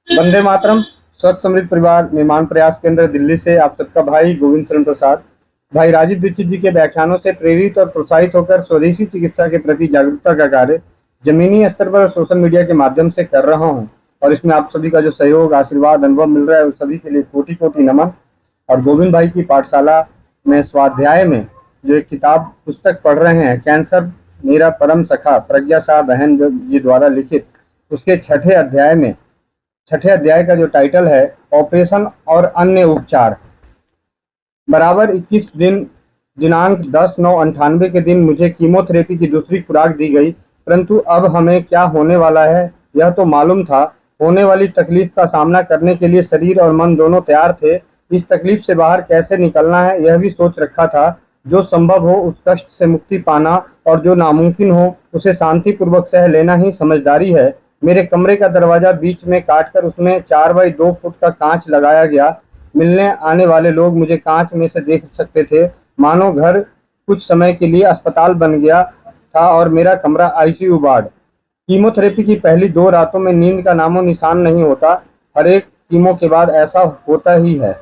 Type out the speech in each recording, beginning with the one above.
वंदे मातरम। स्वस्थ समृद्ध परिवार निर्माण प्रयास केंद्र दिल्ली से आप सबका भाई गोविंद शरण प्रसाद। भाई राजीव दीक्षित जी के व्याख्यानों से प्रेरित और प्रोत्साहित होकर स्वदेशी चिकित्सा के प्रति जागरूकता का कार्य जमीनी स्तर पर सोशल मीडिया के माध्यम से कर रहा हूं, और इसमें आप सभी का जो सहयोग, आशीर्वाद, अनुभव मिल रहा है उस सभी के लिए कोटि कोटि नमन। और गोविंद भाई की पाठशाला में स्वाध्याय में जो एक किताब पुस्तक पढ़ रहे हैं, कैंसर मेरा परम सखा, प्रज्ञा शाह बहन जी द्वारा लिखित, उसके छठे अध्याय का जो टाइटल है ऑपरेशन और अन्य उपचार। बराबर 21 दिन दिनांक 10/9/98 के दिन मुझे कीमोथेरेपी की दूसरी खुराक दी गई, परंतु अब हमें क्या होने वाला है यह तो मालूम था। होने वाली तकलीफ का सामना करने के लिए शरीर और मन दोनों तैयार थे। इस तकलीफ से बाहर कैसे निकलना है यह भी सोच रखा था। जो संभव हो उस कष्ट से मुक्ति पाना और जो नामुमकिन हो उसे शांतिपूर्वक सह लेना ही समझदारी है। मेरे कमरे का दरवाजा बीच में काटकर उसमें 4x2 फुट का कांच लगाया गया। मिलने आने वाले लोग मुझे कांच में से देख सकते थे, मानो घर कुछ समय के लिए अस्पताल बन गया था और मेरा कमरा आईसीयू वार्ड। कीमोथेरेपी की पहली 2 रातों में नींद का नामो निशान नहीं होता। हर एक कीमो के बाद ऐसा होता ही है।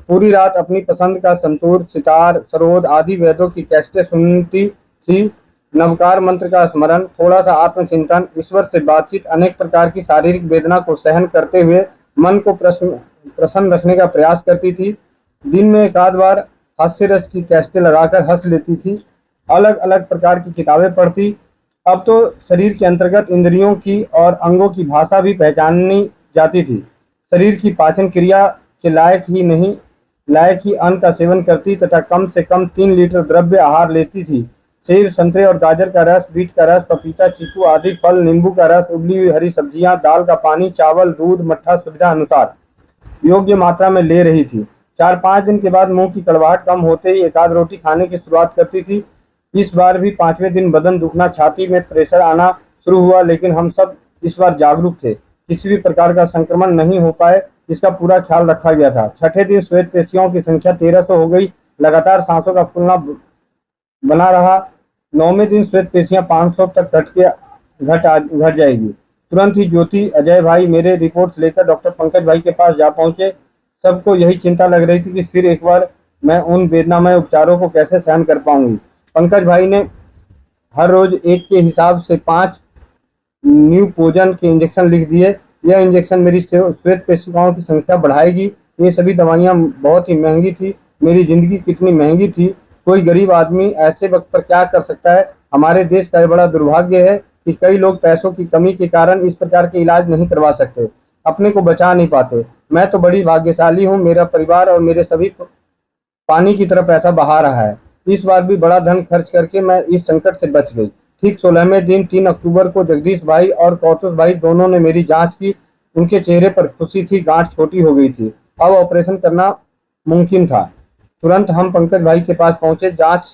पूरी रात अपनी पसंद का संतूर, सितार, सरोद आदि वेदों की कैसेटें सुनती थी। नवकार मंत्र का स्मरण, थोड़ा सा आत्मचिंतन, ईश्वर से बातचीत, अनेक प्रकार की शारीरिक वेदना को सहन करते हुए मन को प्रसन्न रखने का प्रयास करती थी। दिन में एक आध बार हास्य रस की कैसेटें लगाकर हंस लेती थी। अलग अलग प्रकार की किताबें पढ़ती। अब तो शरीर के अंतर्गत इंद्रियों की और अंगों की भाषा भी पहचानी जाती थी। शरीर की पाचन क्रिया के लायक ही अन्न का सेवन करती तथा कम से कम 3 लीटर द्रव्य आहार लेती थी। सेब, संतरे और गाजर का रस, बीट का रस, पपीता, चीकू आदि फल, नींबू का रस, उबली हुई हरी सब्जियां, दाल का पानी, चावल, दूध, मट्ठा सुविधा अनुसार योग्य मात्रा में ले रही थी। 4-5 दिन के बाद मुंह की कड़वाहट कम होते ही एक आध रोटी खाने की शुरुआत करती थी। इस बार भी 5वें दिन बदन दुखना, छाती में प्रेशर आना शुरू हुआ, लेकिन हम सब इस बार जागरूक थे। किसी भी प्रकार का संक्रमण नहीं हो पाए इसका पूरा ख्याल रखा गया था। छठे दिन श्वेत पेशियों की संख्या 1300 हो गई। लगातार सांसों का फूलना बना रहा। 9वें दिन श्वेत पेशियां 500 तक घट जाएगी। तुरंत ही ज्योति, अजय भाई मेरे रिपोर्ट्स लेकर डॉक्टर पंकज भाई के पास जा पहुंचे। सबको यही चिंता लग रही थी कि फिर एक बार मैं उन वेदनामय उपचारों को कैसे सहन कर पाऊंगी। पंकज भाई ने हर रोज एक के हिसाब से 5 न्यूपोजन के इंजेक्शन लिख दिए। यह इंजेक्शन मेरी श्वेत पेशिकाओं की संख्या बढ़ाएगी। ये सभी दवाइयाँ बहुत ही महंगी थी। मेरी जिंदगी कितनी महंगी थी। कोई गरीब आदमी ऐसे वक्त पर क्या कर सकता है। हमारे देश का बड़ा दुर्भाग्य है कि कई लोग पैसों की कमी के कारण इस प्रकार के इलाज नहीं करवा सकते, अपने को बचा नहीं पाते। मैं तो बड़ी भाग्यशाली हूँ। मेरा परिवार और मेरे सभी पानी की तरह पैसा बहा रहा है। इस बार भी बड़ा धन खर्च करके मैं इस संकट से बच गई। ठीक 16वें दिन 3 अक्टूबर को जगदीश भाई और कौतुष भाई दोनों ने मेरी जांच की। उनके चेहरे पर खुशी थी। गांठ छोटी हो गई थी। अब ऑपरेशन करना मुमकिन था। तुरंत हम पंकज भाई के पास पहुंचे। जांच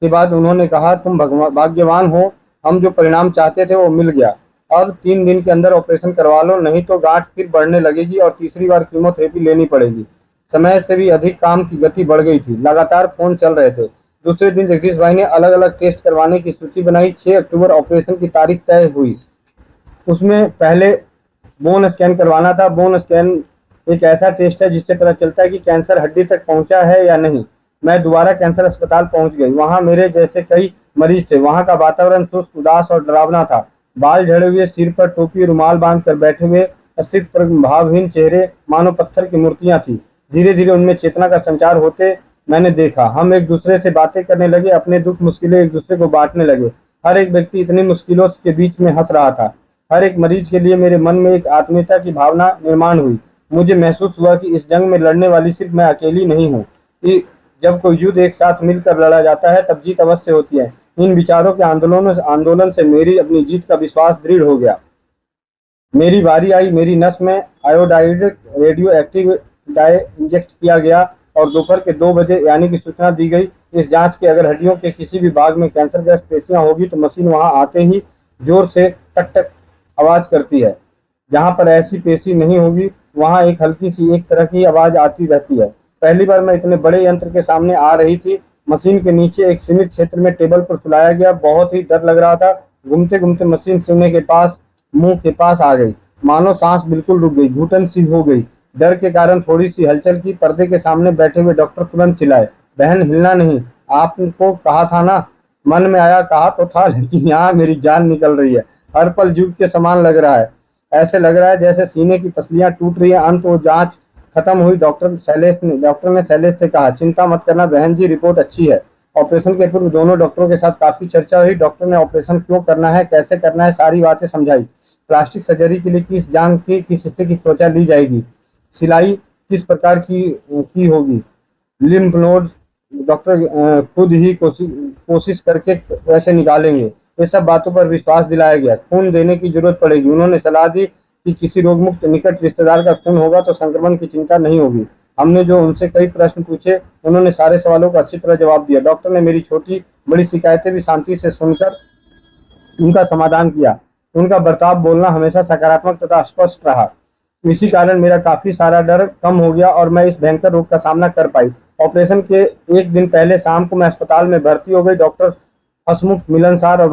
के बाद उन्होंने कहा, तुम भाग्यवान हो, हम जो परिणाम चाहते थे वो मिल गया। अब 3 दिन के अंदर ऑपरेशन करवा लो, नहीं तो गांठ फिर बढ़ने लगेगी और तीसरी बार कीमोथेरेपी लेनी पड़ेगी। समय से भी अधिक काम की गति बढ़ गई थी। लगातार फोन चल रहे थे। दूसरे दिन जगदीश भाई ने अलग अलग टेस्ट करवाने की सूची बनाई। 6 अक्टूबर ऑपरेशन की तारीख तय हुई। उसमें पहले बोन स्कैन करवाना था। बोन स्कैन एक ऐसा टेस्ट है जिससे पता चलता है कि कैंसर हड्डी तक पहुंचा है या नहीं। मैं दोबारा कैंसर अस्पताल पहुंच गई। वहां मेरे जैसे कई मरीज थे। वहां का वातावरण सुस्त, उदास और डरावना था। बाल झड़े हुए, सिर पर टोपी, रुमाल बांध कर बैठे हुए, अस्तित्व पर भावहीन चेहरे मानो पत्थर की मूर्तियां थी। धीरे धीरे उनमें चेतना का संचार होते मैंने देखा। हम एक दूसरे से बातें करने लगे, अपने दुख मुश्किलें एक दूसरे को बांटने लगे। हर एक व्यक्ति इतनी मुश्किलों के बीच में हंस रहा था। हर एक मरीज के लिए मेरे मन में एक आत्मीयता की भावना निर्माण हुई। मुझे महसूस हुआ कि इस जंग में लड़ने वाली सिर्फ मैं अकेली नहीं हूँ। जब कोई युद्ध एक साथ मिलकर लड़ा जाता है तब जीत अवश्य होती है। इन विचारों के आंदोलन से मेरी अपनी जीत का विश्वास दृढ़ हो गया। मेरी बारी आई। मेरी नस में iodide radio active die inject किया गया और दोपहर के 2 बजे यानी कि सूचना दी गई, इस जांच के अगर हड्डियों के किसी भी भाग में कैंसरग्रस्त पेशियां होगी तो मशीन वहां आते ही जोर से टक टक आवाज करती है। जहां पर ऐसी पेशी नहीं होगी वहां एक हल्की सी एक तरह की आवाज आती रहती है। पहली बार मैं इतने बड़े यंत्र के सामने आ रही थी। मशीन के नीचे एक सीमित क्षेत्र में टेबल पर सुलाया गया। बहुत ही डर लग रहा था। घूमते घूमते मशीन सीने के पास मुंह के पास आ गई। मानो सांस बिल्कुल रुक गई, घुटन सी हो गई। डर के कारण थोड़ी सी हलचल की। पर्दे के सामने बैठे हुए डॉक्टर तुरंत चिल्लाए, बहन हिलना नहीं, आपको कहा था ना। मन में आया कहा तो था, लेकिन यहाँ मेरी जान निकल रही है। हर पल युग के समान लग रहा है। ऐसे लग रहा है जैसे सीने की पसलियां टूट रही है। अंत वो जांच खत्म हुई। डॉक्टर ने शैलेश से कहा, चिंता मत करना बहन जी, रिपोर्ट अच्छी है। ऑपरेशन के पूर्व दोनों डॉक्टरों के साथ काफी चर्चा हुई। डॉक्टर ने ऑपरेशन क्यों करना है, कैसे करना है, सारी बातें समझाई। प्लास्टिक सर्जरी के लिए किस जान के किस हिस्से की त्वचा ली जाएगी, सिलाई किस प्रकार की होगी, लिम्फ नोड्स डॉक्टर खुद ही कोशिश करके वैसे निकालेंगे। ये सब बातों पर विश्वास दिलाया गया। खून देने की जरूरत पड़ेगी। उन्होंने सलाह दी कि किसी रोग मुक्त निकट रिश्तेदार का खून होगा तो संक्रमण की चिंता नहीं होगी। हमने जो उनसे कई प्रश्न पूछे, उन्होंने सारे सवालों का अच्छी तरह जवाब दिया। डॉक्टर ने मेरी छोटी बड़ी शिकायतें भी शांति से सुनकर उनका समाधान किया। उनका बर्ताव बोलना हमेशा सकारात्मक तथा स्पष्ट रहा। इसी कारण मेरा काफी सारा डर कम हो गया और मैं इस भयंकर रोग का सामना कर पाई। ऑपरेशन के एक दिन पहले शाम को मैं अस्पताल में भर्ती हो गई। डॉक्टर हंसमुख, मिलनसार और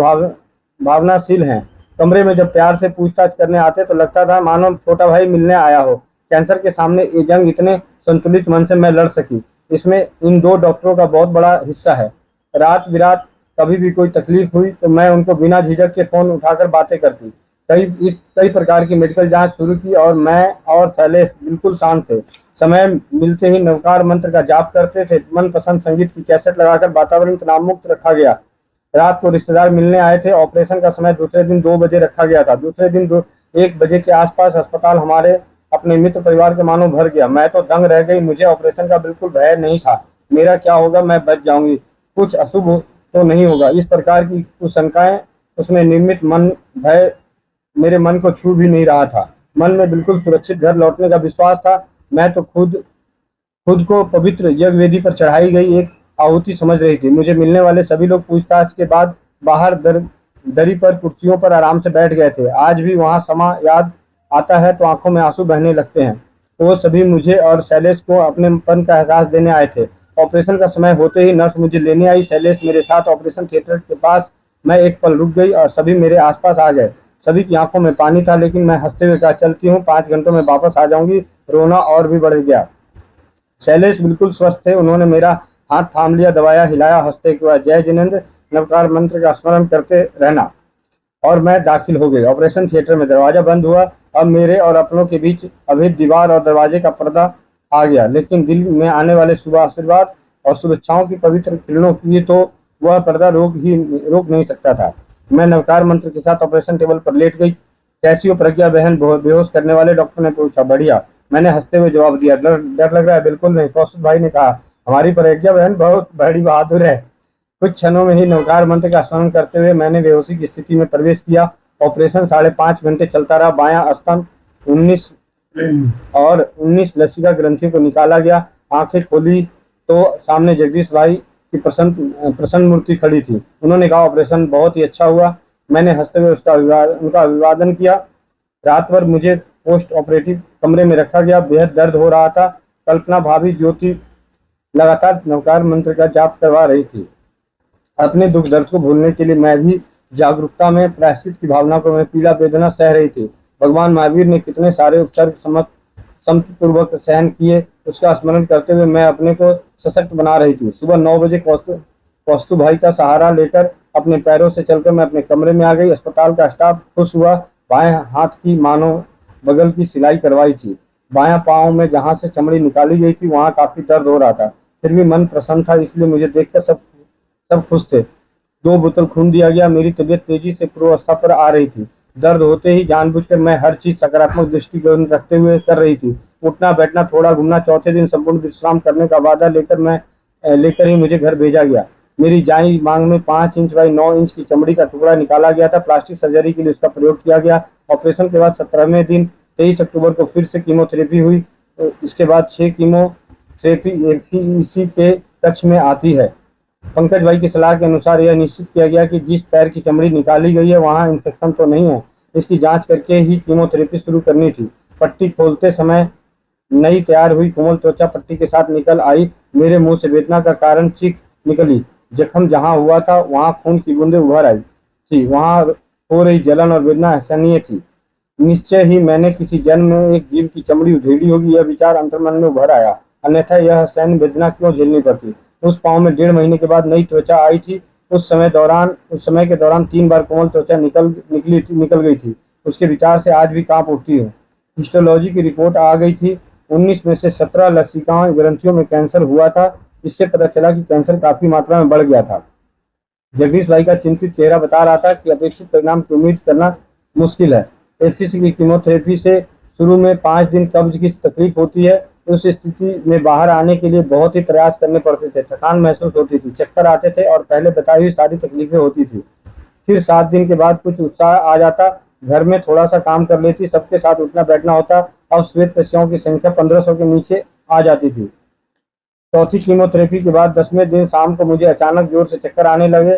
भावनाशील हैं। कमरे में जब प्यार से पूछताछ करने आते तो लगता था मानो छोटा भाई मिलने आया हो। कैंसर के सामने ये जंग इतने संतुलित मन से मैं लड़ सकी, इसमें इन दो डॉक्टरों का बहुत बड़ा हिस्सा है। रात बिरात कभी भी कोई तकलीफ हुई तो मैं उनको बिना झिझक के फोन उठाकर बातें करती। कई प्रकार की मेडिकल जांच शुरू की और मैं और शैलेश बिल्कुल शांत थे। समय मिलते ही नवकार मंत्र का जाप करते थे। मनपसंद संगीत की कैसेट लगाकर वातावरण तनाव मुक्त रखा गया। रात को रिश्तेदार मिलने आए थे। ऑपरेशन का समय दूसरे दिन 2 बजे रखा गया था। दूसरे दिन 1 बजे के आसपास अस्पताल हमारे अपने मित्र परिवार के मानो भर गया। मैं तो दंग रह गई। मुझे ऑपरेशन का बिल्कुल भय नहीं था। मेरा क्या होगा, मैं बच जाऊंगी, कुछ अशुभ तो नहीं होगा, इस प्रकार की कुछ शंकाएं उसमें निर्मित मन भय मेरे मन को छू भी नहीं रहा था। मन में बिल्कुल सुरक्षित घर लौटने का विश्वास था। मैं तो खुद खुद को पवित्र यज्ञ वेदी पर चढ़ाई गई एक आहुति समझ रही थी। मुझे मिलने वाले सभी लोग पूछताछ के बाद बाहर दरी पर कुर्सियों पर आराम से बैठ गए थे। आज भी वहां समा याद आता है तो आंखों में आंसू बहने लगते हैं। वो सभी मुझे और शैलेश को अपनेपन का एहसास देने आए थे। ऑपरेशन का समय होते ही नर्स मुझे लेने आई। शैलेश मेरे साथ ऑपरेशन थिएटर के पास। मैं एक पल रुक गई और सभी मेरे आसपास आ गए। सभी की आंखों में पानी था, लेकिन मैं हंसते हुए कहा, चलती हूँ, 5 घंटों में वापस आ जाऊंगी। रोना और भी बढ़ गया। शैलेश बिल्कुल स्वस्थ थे। उन्होंने मेरा हाथ थाम लिया, दबाया, हिलाया, हंसते हुए जय जिनेन्द्र, नवकार मंत्र का स्मरण करते रहना। और मैं दाखिल हो गई। ऑपरेशन थिएटर में दरवाजा बंद हुआ। अब मेरे और अपनों के बीच अभेद दीवार और दरवाजे का पर्दा आ गया, लेकिन दिल में आने वाले शुभ आशीर्वाद और शुभेच्छाओं की पवित्र किरणों की तो वह पर्दा रोक नहीं सकता था। मैं नवकार मंत्र के साथ ऑपरेशन टेबल पर लेट गई। कैसी हो प्रज्ञा बहन, बेहोश करने वाले डॉक्टर ने पूछा। बढ़िया, मैंने हंसते हुए जवाब दिया। डर डर लग रहा है? बिल्कुल नहीं, कौशिक भाई ने कहा। हमारी प्रज्ञा बहन बहुत बड़ी बहादुर है। कुछ क्षणों में ही नवकार मंत्र का स्मरण करते हुए मैंने बेहोशी की स्थिति में प्रवेश किया। ऑपरेशन 5.5 घंटे चलता रहा। बायां स्तन 19 और 19 लसिका ग्रंथियों को निकाला गया। आंखें खोली तो सामने जगदीश भाई की प्रसन्न मूर्ति खड़ी थी। उन्होंने कहा, ऑपरेशन बहुत ही अच्छा हुआ। मैंने हंसते हुए उनका अभिवादन किया। रात भर मुझे पोस्ट ऑपरेटिव कमरे में रखा गया। बेहद दर्द हो रहा था। कल्पना भाभी ज्योति लगातार नवकार मंत्र का जाप करवा रही थी। अपने दुख दर्द को भूलने के लिए मैं भी जागरूकता में प्रायश्चित की भावना को मैं पीड़ा वेदना सह रही थी। भगवान महावीर ने कितने सारे उपसर्ग समपूर्वक सहन किए, उसका स्मरण करते हुए मैं अपने को सशक्त बना रही थी। सुबह 9 बजे कौस्तु भाई का सहारा लेकर अपने पैरों से चलकर मैं अपने कमरे में आ गई। अस्पताल का स्टाफ खुश हुआ। बाएं हाथ की मानो बगल की सिलाई करवाई थी। बायां पांव में जहां से चमड़ी निकाली गई थी वहां काफी दर्द हो रहा था। फिर भी मन प्रसन्न था, इसलिए मुझे देखकर सब खुश थे। 2 बोतल खून दिया गया। मेरी तबीयत तेजी से पूर्वावस्था पर आ रही थी। दर्द होते ही जानबूझकर मैं हर चीज सकारात्मक दृष्टिकोण रखते हुए कर रही थी। उठना बैठना, थोड़ा घूमना। चौथे दिन संपूर्ण विश्राम करने का वादा लेकर ही मुझे घर भेजा गया। मेरी दाईं मांग में 5 इंच बाई 9 इंच की चमड़ी का टुकड़ा निकाला गया था। प्लास्टिक सर्जरी के लिए उसका प्रयोग किया गया। ऑपरेशन के बाद 17वें दिन 23 अक्टूबर को फिर से कीमोथेरेपी हुई। इसके बाद 6 कीमोथेरेपी इसी के कक्ष में आती है। पंकज भाई की सलाह के अनुसार यह निश्चित किया गया कि जिस पैर की चमड़ी निकाली गई है वहां इन्फेक्शन तो नहीं है। इसकी जांच करके ही कीमोथेरेपी शुरू करनी थी। पट्टी खोलते समय नई तैयार हुई कोमल त्वचा पट्टी के साथ निकल आई। मेरे मुंह से वेदना का कारण चीख निकली। जख्म जहां हुआ था वहां खून की बूंदें उभर आई थी। वहां हो रही जलन और वेदना असहनीय थी। निश्चय ही मैंने किसी जन्म में एक जीव की चमड़ी उधेड़ी होगी, यह विचार अंतर्मन में उभर आया। अन्यथा यह सैन्य वेदना क्यों झेलनी पड़ती। उस पांव में 1.5 महीने के बाद नई त्वचा आई थी। उस समय के दौरान 3 बार कोमल त्वचा निकल गई थी। उसके विचार से आज भी कांप उठती हूँ। हिस्टोलॉजी की रिपोर्ट आ गई थी। 19 में से 17 लसिकाओं ग्रंथियों में कैंसर हुआ था। इससे पता चला कि कैंसर काफी मात्रा में बढ़ गया था। जगदीश भाई का चिंतित चेहरा बता रहा था कि अपेक्षित परिणाम की उम्मीद करना मुश्किल है। एफसीसी की कीमोथेरेपी से शुरू में 5 दिन कब्ज की तकलीफ होती है। उस स्थिति में बाहर आने के लिए बहुत ही प्रयास करने पड़ते थे। थकान महसूस होती थी, चक्कर आते थे और पहले बताई हुई सारी तकलीफें होती थी। फिर 7 दिन के बाद कुछ उत्साह आ जाता। घर में थोड़ा सा काम कर लेती, सबके साथ उठना बैठना होता। अब श्वेत पेशियों की संख्या 1500 के नीचे आ जाती थी। चौथी कीमोथेरेपी के बाद 10वें दिन शाम को मुझे अचानक जोर से चक्कर आने लगे।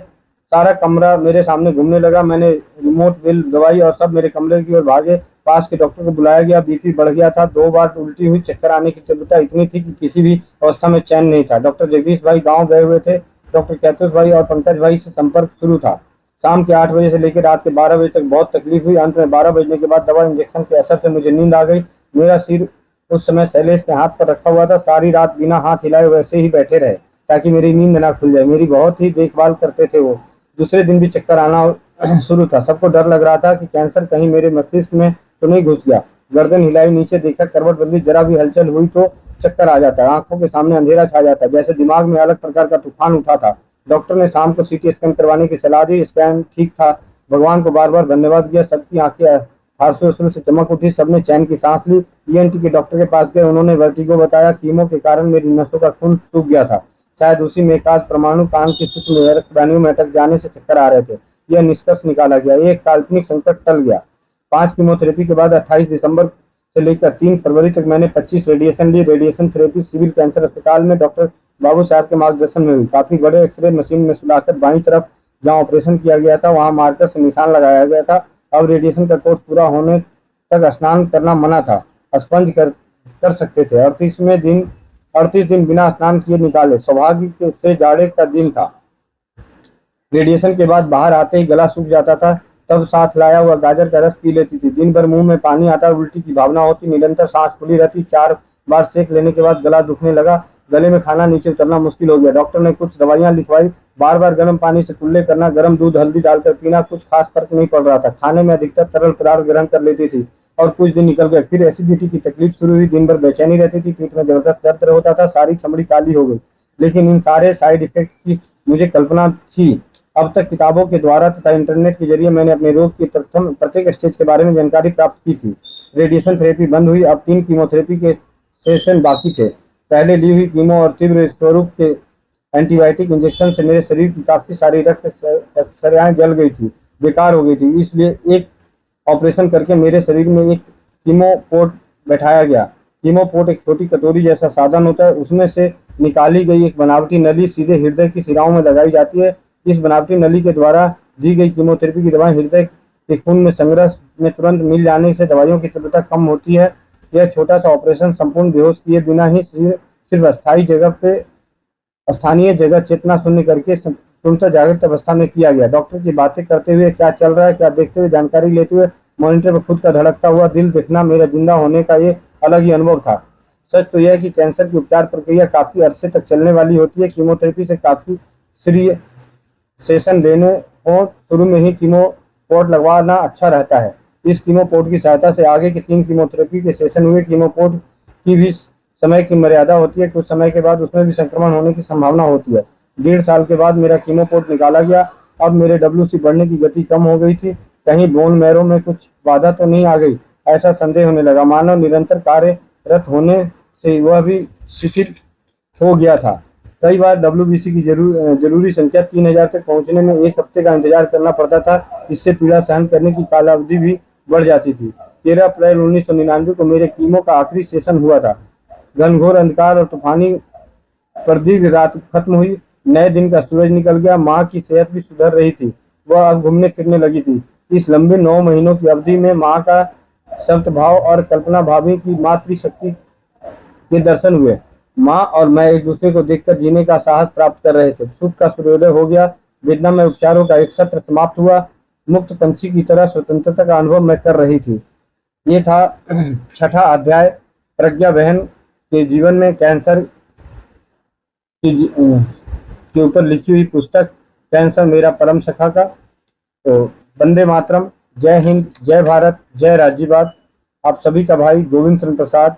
सारा कमरा मेरे सामने घूमने लगा। मैंने रिमोट बिल दवाई और सब मेरे कमरे की ओर भागे। पास के डॉक्टर को बुलाया गया। बीपी बढ़ गया था। 2 बार उल्टी हुई। चक्कर आने की तीव्रता इतनी थी कि किसी भी अवस्था में चैन नहीं था। डॉक्टर जगदीश भाई गांव गए हुए थे। डॉक्टर कैतुष भाई और पंकज भाई से संपर्क शुरू था। शाम के 8 बजे से लेकर रात के 12 बजे तक बहुत तकलीफ हुई। अंत में 12 बजने के बाद दवा इंजेक्शन के असर से मुझे नींद आ गई। मेरा सिर उस समय शैलेश के हाथ पर रखा हुआ था। सारी रात बिना हाथ हिलाए वैसे ही बैठे रहे ताकि मेरी नींद ना खुल जाए। मेरी बहुत ही देखभाल करते थे वो। दूसरे दिन भी चक्कर आना शुरू था। सबको डर लग रहा था कि कैंसर कहीं मेरे मस्तिष्क में तो नहीं घुस गया। गर्दन हिलाई, नीचे देखा, करवट बदली, जरा भी हलचल हुई तो चक्कर आ जाता। आंखों के सामने अंधेरा छा जाता, जैसे दिमाग में अलग प्रकार का तूफान उठा था। डॉक्टर ने शाम को सीटी स्कैन करवाने की सलाह दी। स्कैन ठीक था। भगवान को बार बार धन्यवाद दिया। सबकी आंखें आंसू से चमक उठी। सबने चैन की सांस ली। ईएनटी के डॉक्टर के पास गए। उन्होंने वर्टिगो बताया। कीमो के कारण मेरी नसों का खून सूख गया था। शायद उसी में एकाज परमाणु कान की सूक्ष्म प्राणियों में अटक जाने से चक्कर आ रहे थे। यह निष्कर्ष निकाला गया। एक काल्पनिक संकट टल गया। 5 कीमोथेरेपी के बाद 28 दिसंबर से लेकर 3 फरवरी तक मैंने 25 रेडिएशन ली। रेडिएशन थेरेपी सिविल कैंसर अस्पताल में डॉक्टर बाबू साहब के मार्गदर्शन में हुई। काफी बड़े एक्सरे मशीन में सुलाकर बाईं तरफ जहाँ ऑपरेशन किया गया था वहां मार्कर से निशान लगाया गया था। अब रेडिएशन का कोर्स पूरा होने तक स्नान करना मना था। स्पंज कर सकते थे। 38 दिन बिना स्नान किए निकाले। सौभाग्य से जाड़े का दिन था। रेडिएशन के बाद बाहर आते ही गला सूख जाता था। तब साथ लाया हुआ गाजर का रस पी लेती थी। दिन भर मुंह में पानी आता, उल्टी की भावना होती, निरंतर सांस फूली रहती। 4 बार सेक लेने के बाद गला दुखने लगा। गले में खाना नीचे उतरना मुश्किल हो गया। डॉक्टर ने कुछ दवाइयां लिखवाई। बार बार गर्म पानी से कुल्ले करना, गर्म दूध हल्दी डालकर पीना। कुछ खास फर्क नहीं पड़ रहा था। खाने में अधिकतर तरल पदार्थ ग्रहण कर लेती थी और कुछ दिन निकल गए। फिर एसिडिटी की तकलीफ शुरू हुई। दिन भर बेचैनी रहती थी। पीठ में जबरदस्त दर्द होता था। सारी चमड़ी काली हो गई। लेकिन इन सारे साइड इफेक्ट की मुझे कल्पना थी। अब तक किताबों के द्वारा तथा इंटरनेट के जरिए मैंने अपने रोग की प्रत्येक स्टेज के बारे में जानकारी प्राप्त की थी। रेडिएशन थेरेपी बंद हुई। अब 3 कीमोथेरेपी के सेशन बाकी थे। पहले ली हुई कीमो और तीव्र स्वरूप के एंटीबायोटिक इंजेक्शन से मेरे शरीर की काफी सारी रक्त सरियाएं जल गई थी, बेकार हो गई थी। इसलिए एक ऑपरेशन करके मेरे शरीर में एक कीमो पोर्ट बैठाया गया। कीमो पोर्ट एक छोटी कटोरी जैसा साधन होता है। उसमें से निकाली गई एक बनावटी नली सीधे हृदय की शिराओं में लगाई जाती है। इस बनावटी नली के द्वारा दी गई कीमोथेरेपी की दवाएं हृदय के खून में संग्रह में तुरंत मिल जाने से दवाइयों की तीव्रता कम होती है। यह छोटा सा ऑपरेशन संपूर्ण बेहोश किए बिना ही सिर्फ स्थानीय जगह चेतना शून्य करके पूर्णतः जागृत अवस्था में किया गया। डॉक्टर की बातें करते हुए, क्या चल रहा है क्या देखते हुए, जानकारी लेते हुए, मॉनिटर पर खुद का धड़कता हुआ दिल देखना मेरा जिंदा होने का ये अलग ही अनुभव था। सच तो यह है कि कैंसर की उपचार प्रक्रिया काफी अरसे तक चलने वाली होती है। कीमोथेरेपी से काफी सीरियस सेशन लेने हो, शुरू में ही कीमो पोर्ट लगवाना अच्छा रहता है। इस कीमो पोर्ट की सहायता से आगे के 3 कीमोथेरेपी के सेशन हुए। कीमो पोर्ट की भी समय की मर्यादा होती है। कुछ समय के बाद उसमें भी संक्रमण होने की संभावना होती है। 1.5 साल के बाद मेरा कीमो पोर्ट निकाला गया। अब मेरे WC बढ़ने की गति कम हो गई थी। कहीं बोन मैरो में कुछ बाधा तो नहीं आ गई, ऐसा संदेह होने लगा। मानव निरंतर कार्यरत होने से वह भी शिथिल हो गया था। कई बार WBC की जरूरी संख्या 3000 तक पहुंचने में 1 हफ्ते का इंतजार करना पड़ता था। इससे पीड़ा सहन करने की कालावधि भी बढ़ जाती थी। 13 अप्रैल 1999 को मेरे कीमो का आखिरी सेशन हुआ था। घनघोर अंधकार और तूफानी प्रदीर्घ रात खत्म हुई। नए दिन का सूरज निकल गया। माँ की सेहत भी सुधर रही थी। वह अब घूमने फिरने लगी थी। इस लंबे 9 महीनों की अवधि में माँ का सप्तभाव और कल्पना भाभी की मातृशक्ति के दर्शन हुए। माँ और मैं एक दूसरे को देखकर जीने का साहस प्राप्त कर रहे थे। सुख का सूर्योदय हो गया। वेदना में उपचारों का एक सत्र समाप्त हुआ। मुक्त पंछी की तरह स्वतंत्रता का अनुभव मैं कर रही थी। ये था छठा अध्याय प्रज्ञा बहन के जीवन में कैंसर के ऊपर लिखी हुई पुस्तक कैंसर मेरा परम सखा का। तो वंदे मातरम, जय हिंद, जय भारत, जय राज्यवाद। आप सभी का भाई गोविंद चंद्र प्रसाद